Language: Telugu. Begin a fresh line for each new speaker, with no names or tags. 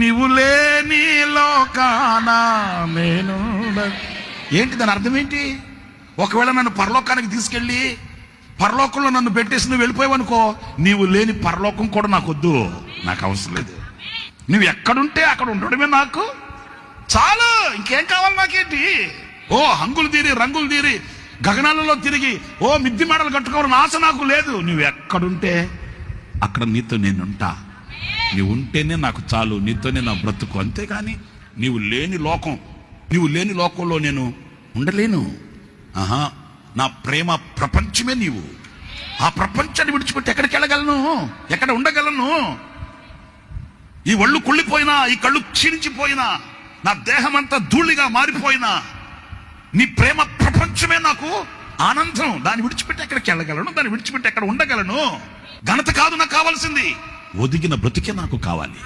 నీవు లేని లోకాన నేను. ఏంటి దాని అర్థం ఏంటి? ఒకవేళ నన్ను పరలోకానికి తీసుకెళ్ళి పరలోకంలో నన్ను పెట్టేసి నువ్వు వెళ్ళిపోయావనుకో, నీవు లేని పరలోకం కూడా నాకు వద్దు, నాకు అవసరం లేదు. నువ్వు ఎక్కడుంటే అక్కడ ఉండడమే నాకు చాలు, ఇంకేం కావాలి నాకేంటి? ఓ హంగులు తీరి రంగులు తీరి గగనాలలో తిరిగి ఓ మిద్ది మేడలు కట్టుకోవాలని ఆశ నాకు లేదు. నువ్వు ఎక్కడుంటే అక్కడ నీతో నేనుంటా. నీవు ఉంటేనే నాకు చాలు, నీతోనే నా బ్రతుకు. అంతేగాని నీవు లేని లోకంలో నేను ఉండలేను. నా ప్రేమ ప్రపంచమే నీవు. ఆ ప్రపంచాన్ని విడిచిపెట్టి ఎక్కడికి వెళ్ళగలను? ఎక్కడ ఉండగలను? ఈ ఒళ్ళు కుళ్ళిపోయినా, ఈ కళ్ళు క్షీణించిపోయినా, నా దేహం అంతా ధూళిగా మారిపోయినా, నీ ప్రేమ ప్రపంచమే నాకు ఆనందం. దాన్ని విడిచిపెట్టి ఎక్కడికి వెళ్ళగలను? దాన్ని విడిచిపెట్టి ఎక్కడ ఉండగలను? ఘనత కాదు నాకు కావాల్సింది, ఒదిగిన బ్రతికే నాకు కావాలి.